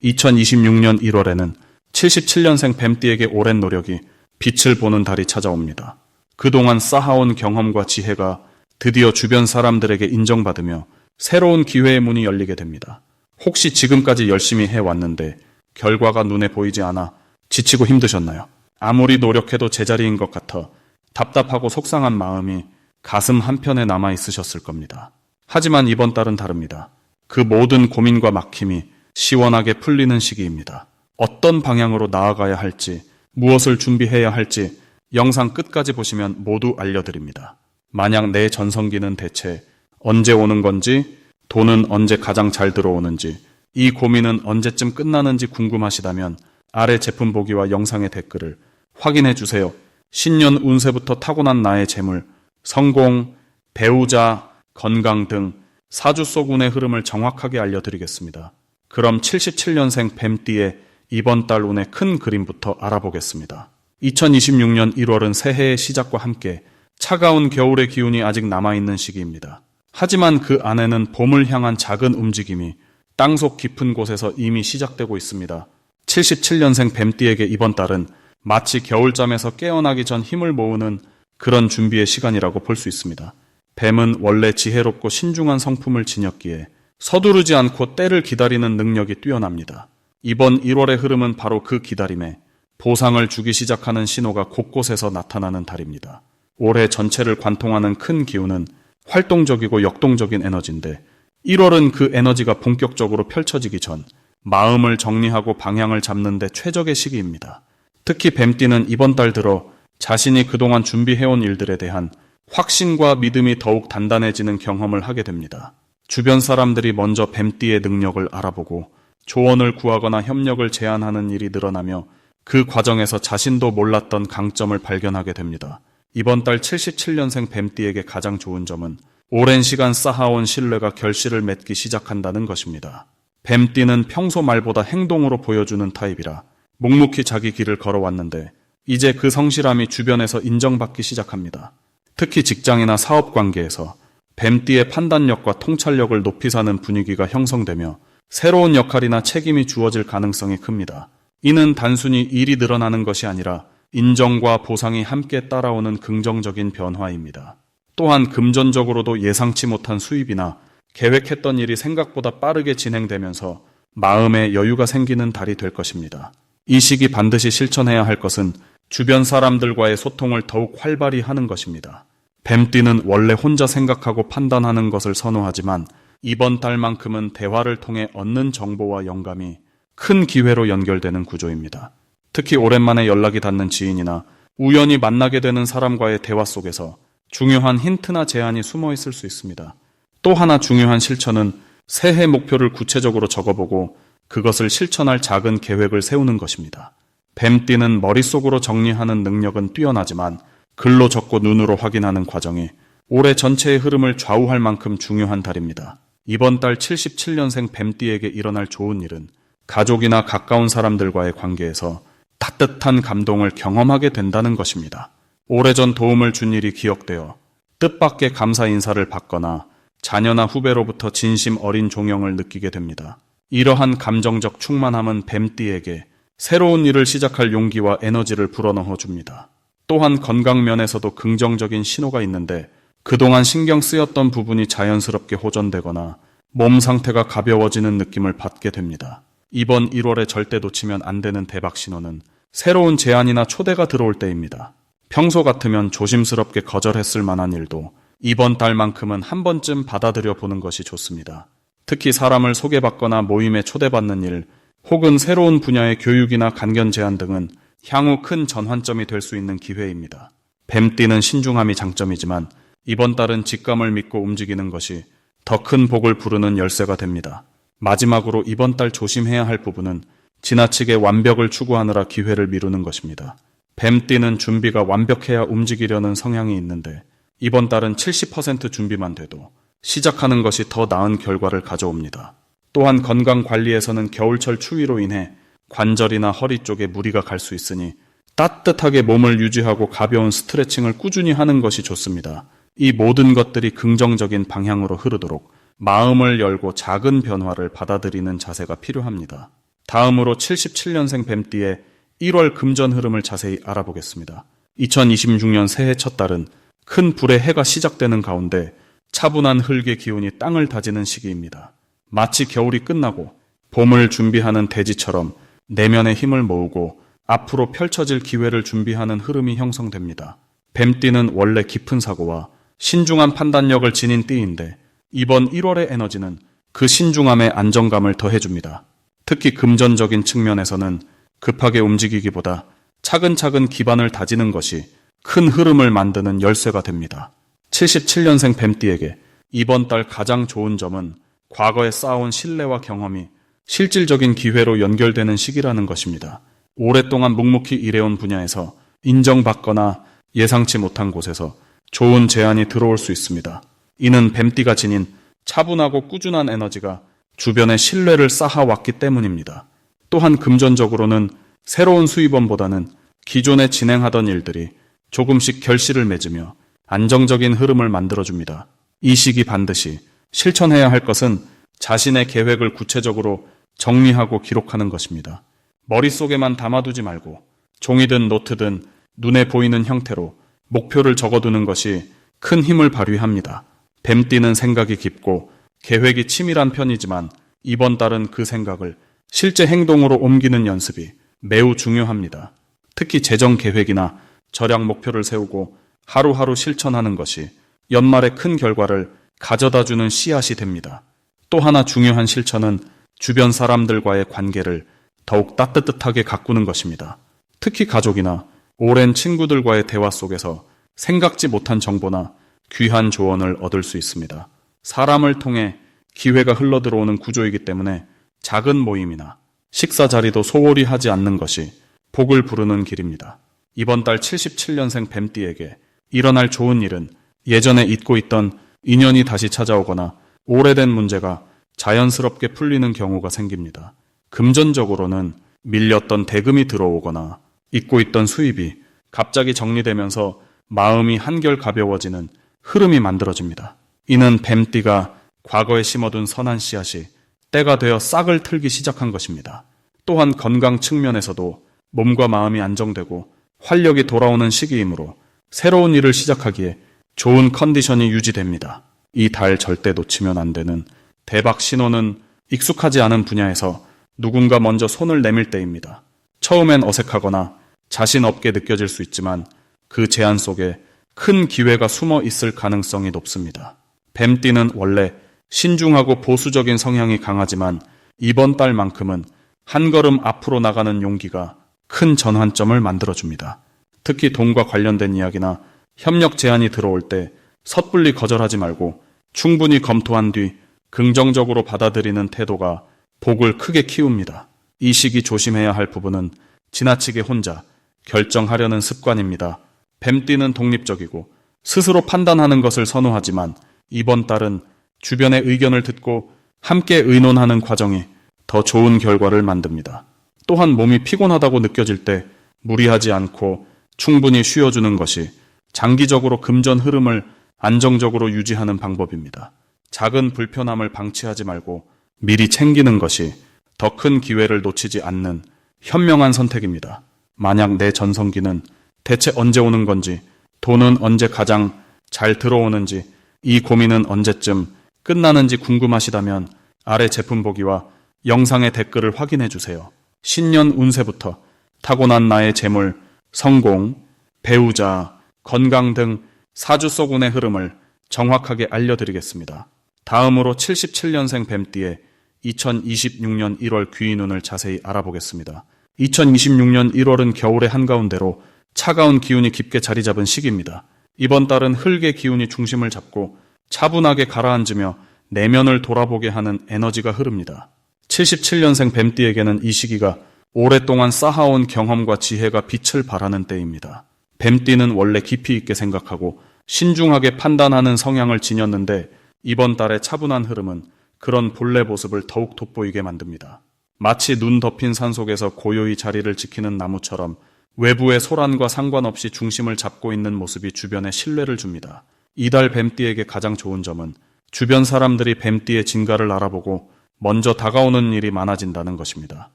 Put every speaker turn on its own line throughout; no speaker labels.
2026년 1월에는 77년생 뱀띠에게 오랜 노력이 빛을 보는 달이 찾아옵니다. 그동안 쌓아온 경험과 지혜가 드디어 주변 사람들에게 인정받으며 새로운 기회의 문이 열리게 됩니다. 혹시 지금까지 열심히 해왔는데 결과가 눈에 보이지 않아 지치고 힘드셨나요? 아무리 노력해도 제자리인 것 같아 답답하고 속상한 마음이 가슴 한편에 남아 있으셨을 겁니다. 하지만 이번 달은 다릅니다. 그 모든 고민과 막힘이 시원하게 풀리는 시기입니다. 어떤 방향으로 나아가야 할지, 무엇을 준비해야 할지 영상 끝까지 보시면 모두 알려드립니다. 만약 내 전성기는 대체 언제 오는 건지, 돈은 언제 가장 잘 들어오는지, 이 고민은 언제쯤 끝나는지 궁금하시다면 아래 제품 보기와 영상의 댓글을 확인해 주세요. 신년 운세부터 타고난 나의 재물, 성공, 배우자, 건강 등 사주 속 운의 흐름을 정확하게 알려드리겠습니다. 그럼 77년생 뱀띠의 이번 달 운의 큰 그림부터 알아보겠습니다. 2026년 1월은 새해의 시작과 함께 차가운 겨울의 기운이 아직 남아있는 시기입니다. 하지만 그 안에는 봄을 향한 작은 움직임이 땅속 깊은 곳에서 이미 시작되고 있습니다. 77년생 뱀띠에게 이번 달은 마치 겨울잠에서 깨어나기 전 힘을 모으는 그런 준비의 시간이라고 볼 수 있습니다. 뱀은 원래 지혜롭고 신중한 성품을 지녔기에 서두르지 않고 때를 기다리는 능력이 뛰어납니다. 이번 1월의 흐름은 바로 그 기다림에 보상을 주기 시작하는 신호가 곳곳에서 나타나는 달입니다. 올해 전체를 관통하는 큰 기운은 활동적이고 역동적인 에너지인데 1월은 그 에너지가 본격적으로 펼쳐지기 전 마음을 정리하고 방향을 잡는 데 최적의 시기입니다. 특히 뱀띠는 이번 달 들어 자신이 그동안 준비해온 일들에 대한 확신과 믿음이 더욱 단단해지는 경험을 하게 됩니다. 주변 사람들이 먼저 뱀띠의 능력을 알아보고 조언을 구하거나 협력을 제안하는 일이 늘어나며 그 과정에서 자신도 몰랐던 강점을 발견하게 됩니다. 이번 달 77년생 뱀띠에게 가장 좋은 점은 오랜 시간 쌓아온 신뢰가 결실을 맺기 시작한다는 것입니다. 뱀띠는 평소 말보다 행동으로 보여주는 타입이라 묵묵히 자기 길을 걸어왔는데 이제 그 성실함이 주변에서 인정받기 시작합니다. 특히 직장이나 사업 관계에서 뱀띠의 판단력과 통찰력을 높이 사는 분위기가 형성되며 새로운 역할이나 책임이 주어질 가능성이 큽니다. 이는 단순히 일이 늘어나는 것이 아니라 인정과 보상이 함께 따라오는 긍정적인 변화입니다. 또한 금전적으로도 예상치 못한 수입이나 계획했던 일이 생각보다 빠르게 진행되면서 마음에 여유가 생기는 달이 될 것입니다. 이 시기 반드시 실천해야 할 것은 주변 사람들과의 소통을 더욱 활발히 하는 것입니다. 뱀띠는 원래 혼자 생각하고 판단하는 것을 선호하지만 이번 달만큼은 대화를 통해 얻는 정보와 영감이 큰 기회로 연결되는 구조입니다. 특히 오랜만에 연락이 닿는 지인이나 우연히 만나게 되는 사람과의 대화 속에서 중요한 힌트나 제안이 숨어 있을 수 있습니다. 또 하나 중요한 실천은 새해 목표를 구체적으로 적어보고 그것을 실천할 작은 계획을 세우는 것입니다. 뱀띠는 머릿속으로 정리하는 능력은 뛰어나지만 글로 적고 눈으로 확인하는 과정이 올해 전체의 흐름을 좌우할 만큼 중요한 달입니다. 이번 달 77년생 뱀띠에게 일어날 좋은 일은 가족이나 가까운 사람들과의 관계에서 따뜻한 감동을 경험하게 된다는 것입니다. 오래전 도움을 준 일이 기억되어 뜻밖의 감사 인사를 받거나 자녀나 후배로부터 진심 어린 종영을 느끼게 됩니다. 이러한 감정적 충만함은 뱀띠에게 새로운 일을 시작할 용기와 에너지를 불어넣어 줍니다. 또한 건강 면에서도 긍정적인 신호가 있는데 그동안 신경 쓰였던 부분이 자연스럽게 호전되거나 몸 상태가 가벼워지는 느낌을 받게 됩니다. 이번 1월에 절대 놓치면 안 되는 대박 신호는 새로운 제안이나 초대가 들어올 때입니다. 평소 같으면 조심스럽게 거절했을 만한 일도 이번 달만큼은 한 번쯤 받아들여 보는 것이 좋습니다. 특히 사람을 소개받거나 모임에 초대받는 일, 혹은 새로운 분야의 교육이나 간견 제안 등은 향후 큰 전환점이 될 수 있는 기회입니다. 뱀띠는 신중함이 장점이지만 이번 달은 직감을 믿고 움직이는 것이 더 큰 복을 부르는 열쇠가 됩니다. 마지막으로 이번 달 조심해야 할 부분은 지나치게 완벽을 추구하느라 기회를 미루는 것입니다. 뱀띠는 준비가 완벽해야 움직이려는 성향이 있는데 이번 달은 70% 준비만 돼도 시작하는 것이 더 나은 결과를 가져옵니다. 또한 건강 관리에서는 겨울철 추위로 인해 관절이나 허리 쪽에 무리가 갈 수 있으니 따뜻하게 몸을 유지하고 가벼운 스트레칭을 꾸준히 하는 것이 좋습니다. 이 모든 것들이 긍정적인 방향으로 흐르도록 마음을 열고 작은 변화를 받아들이는 자세가 필요합니다. 다음으로 77년생 뱀띠의 1월 금전 흐름을 자세히 알아보겠습니다. 2026년 새해 첫 달은 큰 불의 해가 시작되는 가운데 차분한 흙의 기운이 땅을 다지는 시기입니다. 마치 겨울이 끝나고 봄을 준비하는 대지처럼 내면의 힘을 모으고 앞으로 펼쳐질 기회를 준비하는 흐름이 형성됩니다. 뱀띠는 원래 깊은 사고와 신중한 판단력을 지닌 띠인데 이번 1월의 에너지는 그 신중함에 안정감을 더해줍니다. 특히 금전적인 측면에서는 급하게 움직이기보다 차근차근 기반을 다지는 것이 큰 흐름을 만드는 열쇠가 됩니다. 77년생 뱀띠에게 이번 달 가장 좋은 점은 과거에 쌓아온 신뢰와 경험이 실질적인 기회로 연결되는 시기라는 것입니다. 오랫동안 묵묵히 일해온 분야에서 인정받거나 예상치 못한 곳에서 좋은 제안이 들어올 수 있습니다. 이는 뱀띠가 지닌 차분하고 꾸준한 에너지가 주변에 신뢰를 쌓아왔기 때문입니다. 또한 금전적으로는 새로운 수입원보다는 기존에 진행하던 일들이 조금씩 결실을 맺으며 안정적인 흐름을 만들어줍니다. 이 시기 반드시 실천해야 할 것은 자신의 계획을 구체적으로 정리하고 기록하는 것입니다. 머릿속에만 담아두지 말고 종이든 노트든 눈에 보이는 형태로 목표를 적어두는 것이 큰 힘을 발휘합니다. 뱀띠는 생각이 깊고 계획이 치밀한 편이지만 이번 달은 그 생각을 실제 행동으로 옮기는 연습이 매우 중요합니다. 특히 재정 계획이나 절약 목표를 세우고 하루하루 실천하는 것이 연말에 큰 결과를 가져다주는 씨앗이 됩니다. 또 하나 중요한 실천은 주변 사람들과의 관계를 더욱 따뜻하게 가꾸는 것입니다. 특히 가족이나 오랜 친구들과의 대화 속에서 생각지 못한 정보나 귀한 조언을 얻을 수 있습니다. 사람을 통해 기회가 흘러들어오는 구조이기 때문에 작은 모임이나 식사 자리도 소홀히 하지 않는 것이 복을 부르는 길입니다. 이번 달 77년생 뱀띠에게 일어날 좋은 일은 예전에 잊고 있던 인연이 다시 찾아오거나 오래된 문제가 자연스럽게 풀리는 경우가 생깁니다. 금전적으로는 밀렸던 대금이 들어오거나 잊고 있던 수입이 갑자기 정리되면서 마음이 한결 가벼워지는 흐름이 만들어집니다. 이는 뱀띠가 과거에 심어둔 선한 씨앗이 때가 되어 싹을 틀기 시작한 것입니다. 또한 건강 측면에서도 몸과 마음이 안정되고 활력이 돌아오는 시기이므로 새로운 일을 시작하기에 좋은 컨디션이 유지됩니다. 이 달 절대 놓치면 안 되는 대박 신호는 익숙하지 않은 분야에서 누군가 먼저 손을 내밀 때입니다. 처음엔 어색하거나 자신 없게 느껴질 수 있지만 그 제안 속에 큰 기회가 숨어 있을 가능성이 높습니다. 뱀띠는 원래 신중하고 보수적인 성향이 강하지만 이번 달만큼은 한 걸음 앞으로 나가는 용기가 큰 전환점을 만들어줍니다. 특히 돈과 관련된 이야기나 협력 제안이 들어올 때 섣불리 거절하지 말고 충분히 검토한 뒤 긍정적으로 받아들이는 태도가 복을 크게 키웁니다. 이 시기 조심해야 할 부분은 지나치게 혼자 결정하려는 습관입니다. 뱀띠는 독립적이고 스스로 판단하는 것을 선호하지만 이번 달은 주변의 의견을 듣고 함께 의논하는 과정이 더 좋은 결과를 만듭니다. 또한 몸이 피곤하다고 느껴질 때 무리하지 않고 충분히 쉬어주는 것이 장기적으로 금전 흐름을 안정적으로 유지하는 방법입니다. 작은 불편함을 방치하지 말고 미리 챙기는 것이 더 큰 기회를 놓치지 않는 현명한 선택입니다. 만약 내 전성기는 대체 언제 오는 건지, 돈은 언제 가장 잘 들어오는지, 이 고민은 언제쯤 끝나는지 궁금하시다면 아래 제품 보기와 영상의 댓글을 확인해 주세요. 신년 운세부터 타고난 나의 재물, 성공, 배우자, 건강 등 사주서군의 흐름을 정확하게 알려드리겠습니다. 다음으로 77년생 뱀띠의 2026년 1월 귀인운을 자세히 알아보겠습니다. 2026년 1월은 겨울의 한가운데로 차가운 기운이 깊게 자리 잡은 시기입니다. 이번 달은 흙의 기운이 중심을 잡고 차분하게 가라앉으며 내면을 돌아보게 하는 에너지가 흐릅니다. 77년생 뱀띠에게는 이 시기가 오랫동안 쌓아온 경험과 지혜가 빛을 발하는 때입니다. 뱀띠는 원래 깊이 있게 생각하고 신중하게 판단하는 성향을 지녔는데 이번 달의 차분한 흐름은 그런 본래 모습을 더욱 돋보이게 만듭니다. 마치 눈 덮인 산속에서 고요히 자리를 지키는 나무처럼 외부의 소란과 상관없이 중심을 잡고 있는 모습이 주변에 신뢰를 줍니다. 이달 뱀띠에게 가장 좋은 점은 주변 사람들이 뱀띠의 진가를 알아보고 먼저 다가오는 일이 많아진다는 것입니다.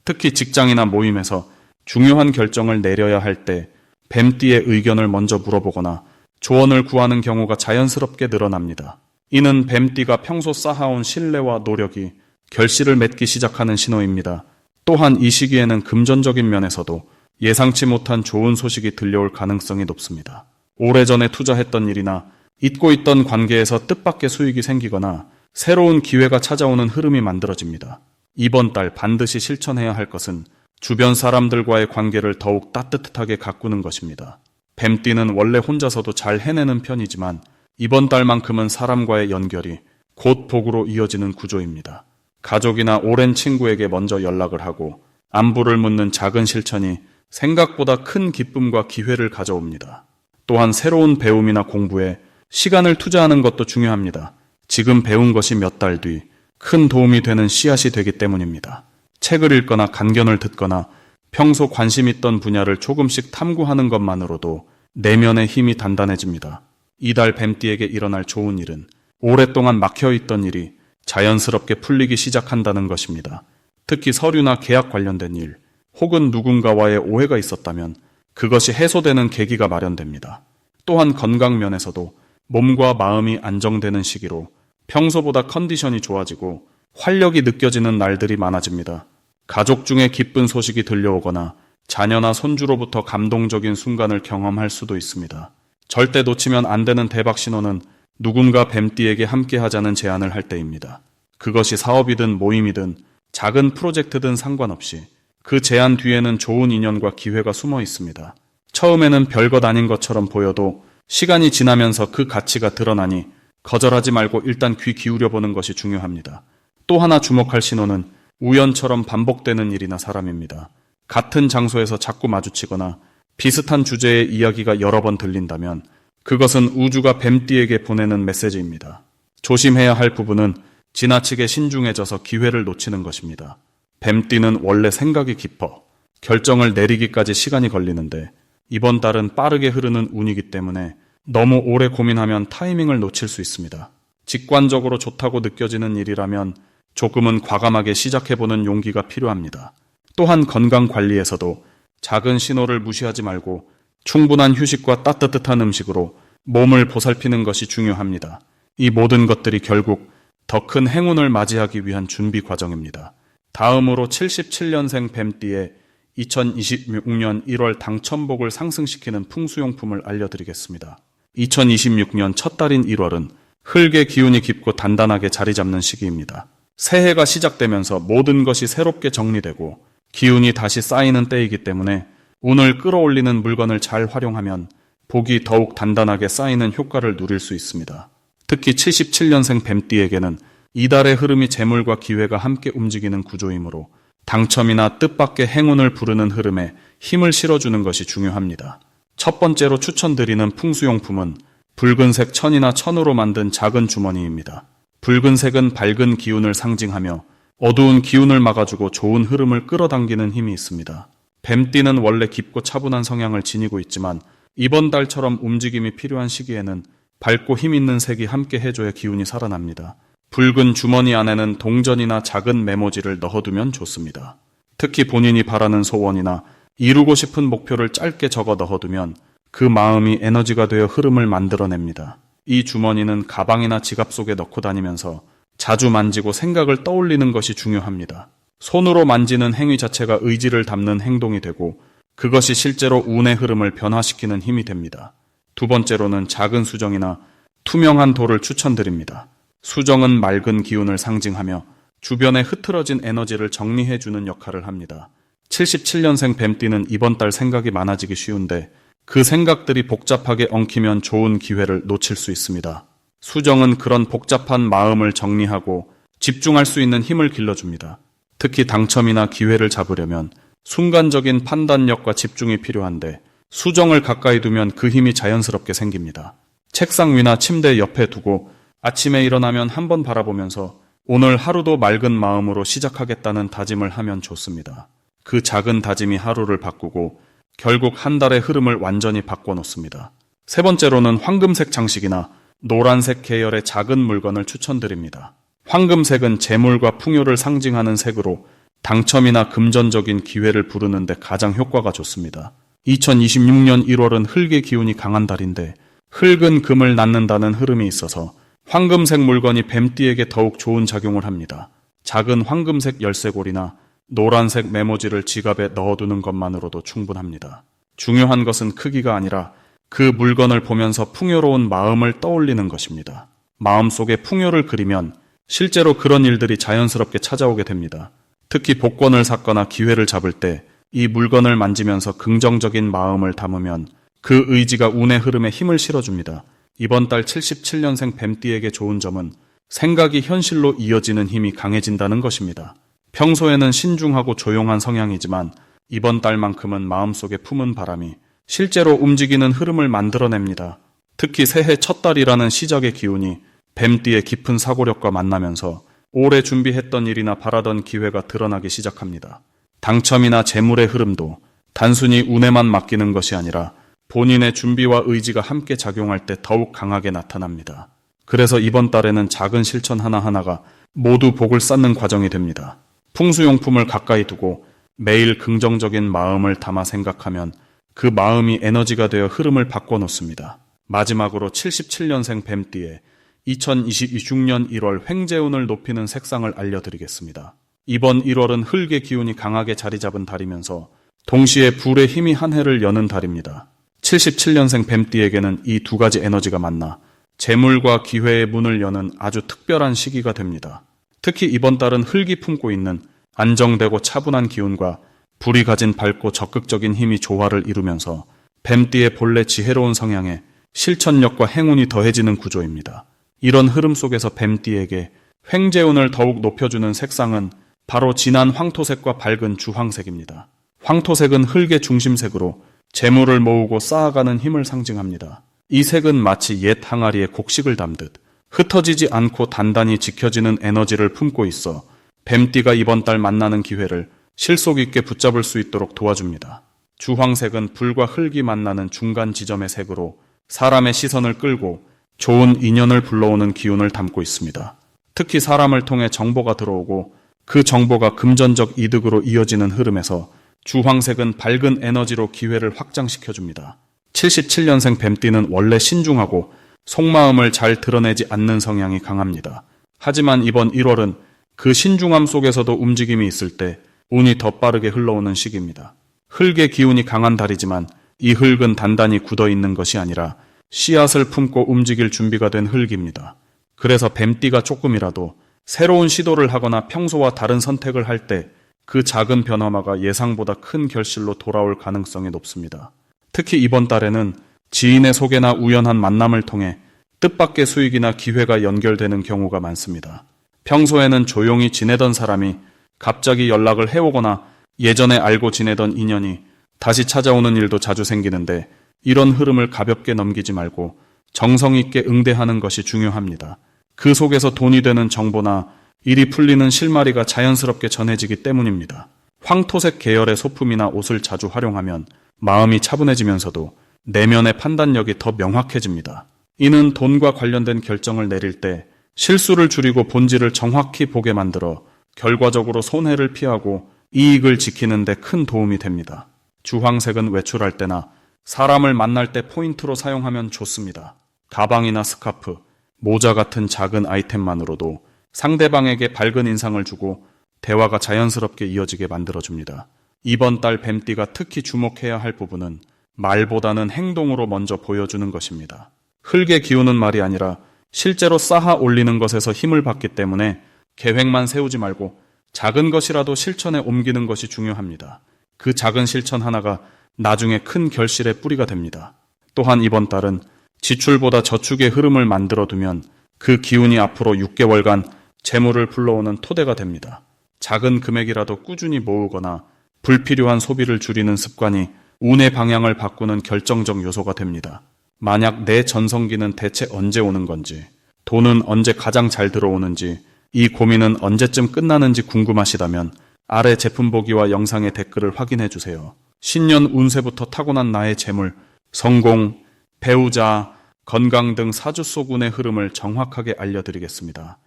특히 직장이나 모임에서 중요한 결정을 내려야 할 때 뱀띠의 의견을 먼저 물어보거나 조언을 구하는 경우가 자연스럽게 늘어납니다. 이는 뱀띠가 평소 쌓아온 신뢰와 노력이 결실을 맺기 시작하는 신호입니다. 또한 이 시기에는 금전적인 면에서도 예상치 못한 좋은 소식이 들려올 가능성이 높습니다. 오래전에 투자했던 일이나 잊고 있던 관계에서 뜻밖의 수익이 생기거나 새로운 기회가 찾아오는 흐름이 만들어집니다. 이번 달 반드시 실천해야 할 것은 주변 사람들과의 관계를 더욱 따뜻하게 가꾸는 것입니다. 뱀띠는 원래 혼자서도 잘 해내는 편이지만 이번 달만큼은 사람과의 연결이 곧 복으로 이어지는 구조입니다. 가족이나 오랜 친구에게 먼저 연락을 하고 안부를 묻는 작은 실천이 생각보다 큰 기쁨과 기회를 가져옵니다. 또한 새로운 배움이나 공부에 시간을 투자하는 것도 중요합니다. 지금 배운 것이 몇 달 뒤 큰 도움이 되는 씨앗이 되기 때문입니다. 책을 읽거나 간견을 듣거나 평소 관심 있던 분야를 조금씩 탐구하는 것만으로도 내면의 힘이 단단해집니다. 이달 뱀띠에게 일어날 좋은 일은 오랫동안 막혀있던 일이 자연스럽게 풀리기 시작한다는 것입니다. 특히 서류나 계약 관련된 일, 혹은 누군가와의 오해가 있었다면 그것이 해소되는 계기가 마련됩니다. 또한 건강 면에서도 몸과 마음이 안정되는 시기로 평소보다 컨디션이 좋아지고 활력이 느껴지는 날들이 많아집니다. 가족 중에 기쁜 소식이 들려오거나 자녀나 손주로부터 감동적인 순간을 경험할 수도 있습니다. 절대 놓치면 안 되는 대박 신호는 누군가 뱀띠에게 함께 하자는 제안을 할 때입니다. 그것이 사업이든 모임이든 작은 프로젝트든 상관없이 그 제안 뒤에는 좋은 인연과 기회가 숨어 있습니다. 처음에는 별것 아닌 것처럼 보여도 시간이 지나면서 그 가치가 드러나니 거절하지 말고 일단 귀 기울여보는 것이 중요합니다. 또 하나 주목할 신호는 우연처럼 반복되는 일이나 사람입니다. 같은 장소에서 자꾸 마주치거나 비슷한 주제의 이야기가 여러 번 들린다면 그것은 우주가 뱀띠에게 보내는 메시지입니다. 조심해야 할 부분은 지나치게 신중해져서 기회를 놓치는 것입니다. 뱀띠는 원래 생각이 깊어 결정을 내리기까지 시간이 걸리는데 이번 달은 빠르게 흐르는 운이기 때문에 너무 오래 고민하면 타이밍을 놓칠 수 있습니다. 직관적으로 좋다고 느껴지는 일이라면 조금은 과감하게 시작해보는 용기가 필요합니다. 또한 건강 관리에서도 작은 신호를 무시하지 말고 충분한 휴식과 따뜻한 음식으로 몸을 보살피는 것이 중요합니다. 이 모든 것들이 결국 더 큰 행운을 맞이하기 위한 준비 과정입니다. 다음으로 77년생 뱀띠의 2026년 1월 당첨복을 상승시키는 풍수용품을 알려드리겠습니다. 2026년 첫 달인 1월은 흙의 기운이 깊고 단단하게 자리 잡는 시기입니다. 새해가 시작되면서 모든 것이 새롭게 정리되고 기운이 다시 쌓이는 때이기 때문에 운을 끌어올리는 물건을 잘 활용하면 복이 더욱 단단하게 쌓이는 효과를 누릴 수 있습니다. 특히 77년생 뱀띠에게는 이달의 흐름이 재물과 기회가 함께 움직이는 구조이므로 당첨이나 뜻밖의 행운을 부르는 흐름에 힘을 실어주는 것이 중요합니다. 첫 번째로 추천드리는 풍수용품은 붉은색 천이나 천으로 만든 작은 주머니입니다. 붉은색은 밝은 기운을 상징하며 어두운 기운을 막아주고 좋은 흐름을 끌어당기는 힘이 있습니다. 뱀띠는 원래 깊고 차분한 성향을 지니고 있지만 이번 달처럼 움직임이 필요한 시기에는 밝고 힘 있는 색이 함께 해줘야 기운이 살아납니다. 붉은 주머니 안에는 동전이나 작은 메모지를 넣어두면 좋습니다. 특히 본인이 바라는 소원이나 이루고 싶은 목표를 짧게 적어 넣어두면 그 마음이 에너지가 되어 흐름을 만들어냅니다. 이 주머니는 가방이나 지갑 속에 넣고 다니면서 자주 만지고 생각을 떠올리는 것이 중요합니다. 손으로 만지는 행위 자체가 의지를 담는 행동이 되고 그것이 실제로 운의 흐름을 변화시키는 힘이 됩니다. 두 번째로는 작은 수정이나 투명한 돌을 추천드립니다. 수정은 맑은 기운을 상징하며 주변에 흐트러진 에너지를 정리해주는 역할을 합니다. 77년생 뱀띠는 이번 달 생각이 많아지기 쉬운데 그 생각들이 복잡하게 엉키면 좋은 기회를 놓칠 수 있습니다. 수정은 그런 복잡한 마음을 정리하고 집중할 수 있는 힘을 길러줍니다. 특히 당첨이나 기회를 잡으려면 순간적인 판단력과 집중이 필요한데 수정을 가까이 두면 그 힘이 자연스럽게 생깁니다. 책상 위나 침대 옆에 두고 아침에 일어나면 한번 바라보면서 오늘 하루도 맑은 마음으로 시작하겠다는 다짐을 하면 좋습니다. 그 작은 다짐이 하루를 바꾸고 결국 한 달의 흐름을 완전히 바꿔놓습니다. 세 번째로는 황금색 장식이나 노란색 계열의 작은 물건을 추천드립니다. 황금색은 재물과 풍요를 상징하는 색으로 당첨이나 금전적인 기회를 부르는데 가장 효과가 좋습니다. 2026년 1월은 흙의 기운이 강한 달인데 흙은 금을 낳는다는 흐름이 있어서 황금색 물건이 뱀띠에게 더욱 좋은 작용을 합니다. 작은 황금색 열쇠고리나 노란색 메모지를 지갑에 넣어두는 것만으로도 충분합니다. 중요한 것은 크기가 아니라 그 물건을 보면서 풍요로운 마음을 떠올리는 것입니다. 마음속에 풍요를 그리면 실제로 그런 일들이 자연스럽게 찾아오게 됩니다. 특히 복권을 샀거나 기회를 잡을 때 이 물건을 만지면서 긍정적인 마음을 담으면 그 의지가 운의 흐름에 힘을 실어줍니다. 이번 달 77년생 뱀띠에게 좋은 점은 생각이 현실로 이어지는 힘이 강해진다는 것입니다. 평소에는 신중하고 조용한 성향이지만 이번 달만큼은 마음속에 품은 바람이 실제로 움직이는 흐름을 만들어냅니다. 특히 새해 첫 달이라는 시작의 기운이 뱀띠의 깊은 사고력과 만나면서 오래 준비했던 일이나 바라던 기회가 드러나기 시작합니다. 당첨이나 재물의 흐름도 단순히 운에만 맡기는 것이 아니라 본인의 준비와 의지가 함께 작용할 때 더욱 강하게 나타납니다. 그래서 이번 달에는 작은 실천 하나하나가 모두 복을 쌓는 과정이 됩니다. 풍수용품을 가까이 두고 매일 긍정적인 마음을 담아 생각하면 그 마음이 에너지가 되어 흐름을 바꿔놓습니다. 마지막으로 77년생 뱀띠의 2026년 1월 횡재운을 높이는 색상을 알려드리겠습니다. 이번 1월은 흙의 기운이 강하게 자리 잡은 달이면서 동시에 불의 힘이 한 해를 여는 달입니다. 77년생 뱀띠에게는 이 두 가지 에너지가 만나 재물과 기회의 문을 여는 아주 특별한 시기가 됩니다. 특히 이번 달은 흙이 품고 있는 안정되고 차분한 기운과 불이 가진 밝고 적극적인 힘이 조화를 이루면서 뱀띠의 본래 지혜로운 성향에 실천력과 행운이 더해지는 구조입니다. 이런 흐름 속에서 뱀띠에게 횡재운을 더욱 높여주는 색상은 바로 진한 황토색과 밝은 주황색입니다. 황토색은 흙의 중심색으로 재물을 모으고 쌓아가는 힘을 상징합니다. 이 색은 마치 옛 항아리에 곡식을 담듯 흩어지지 않고 단단히 지켜지는 에너지를 품고 있어 뱀띠가 이번 달 만나는 기회를 실속 있게 붙잡을 수 있도록 도와줍니다. 주황색은 불과 흙이 만나는 중간 지점의 색으로 사람의 시선을 끌고 좋은 인연을 불러오는 기운을 담고 있습니다. 특히 사람을 통해 정보가 들어오고 그 정보가 금전적 이득으로 이어지는 흐름에서 주황색은 밝은 에너지로 기회를 확장시켜줍니다. 77년생 뱀띠는 원래 신중하고 속마음을 잘 드러내지 않는 성향이 강합니다. 하지만 이번 1월은 그 신중함 속에서도 움직임이 있을 때 운이 더 빠르게 흘러오는 시기입니다. 흙의 기운이 강한 달이지만 이 흙은 단단히 굳어있는 것이 아니라 씨앗을 품고 움직일 준비가 된 흙입니다. 그래서 뱀띠가 조금이라도 새로운 시도를 하거나 평소와 다른 선택을 할 때 그 작은 변화마가 예상보다 큰 결실로 돌아올 가능성이 높습니다. 특히 이번 달에는 지인의 소개나 우연한 만남을 통해 뜻밖의 수익이나 기회가 연결되는 경우가 많습니다. 평소에는 조용히 지내던 사람이 갑자기 연락을 해오거나 예전에 알고 지내던 인연이 다시 찾아오는 일도 자주 생기는데 이런 흐름을 가볍게 넘기지 말고 정성 있게 응대하는 것이 중요합니다. 그 속에서 돈이 되는 정보나 일이 풀리는 실마리가 자연스럽게 전해지기 때문입니다. 황토색 계열의 소품이나 옷을 자주 활용하면 마음이 차분해지면서도 내면의 판단력이 더 명확해집니다. 이는 돈과 관련된 결정을 내릴 때 실수를 줄이고 본질을 정확히 보게 만들어 결과적으로 손해를 피하고 이익을 지키는 데 큰 도움이 됩니다. 주황색은 외출할 때나 사람을 만날 때 포인트로 사용하면 좋습니다. 가방이나 스카프, 모자 같은 작은 아이템만으로도 상대방에게 밝은 인상을 주고 대화가 자연스럽게 이어지게 만들어줍니다. 이번 달 뱀띠가 특히 주목해야 할 부분은 말보다는 행동으로 먼저 보여주는 것입니다. 흙의 기운은 말이 아니라 실제로 쌓아 올리는 것에서 힘을 받기 때문에 계획만 세우지 말고 작은 것이라도 실천에 옮기는 것이 중요합니다. 그 작은 실천 하나가 나중에 큰 결실의 뿌리가 됩니다. 또한 이번 달은 지출보다 저축의 흐름을 만들어두면 그 기운이 앞으로 6개월간 재물을 불러오는 토대가 됩니다. 작은 금액이라도 꾸준히 모으거나 불필요한 소비를 줄이는 습관이 운의 방향을 바꾸는 결정적 요소가 됩니다. 만약 내 전성기는 대체 언제 오는 건지, 돈은 언제 가장 잘 들어오는지, 이 고민은 언제쯤 끝나는지 궁금하시다면 아래 제품 보기와 영상의 댓글을 확인해 주세요. 신년 운세부터 타고난 나의 재물, 성공, 배우자, 건강 등 사주 속 운의 흐름을 정확하게 알려드리겠습니다.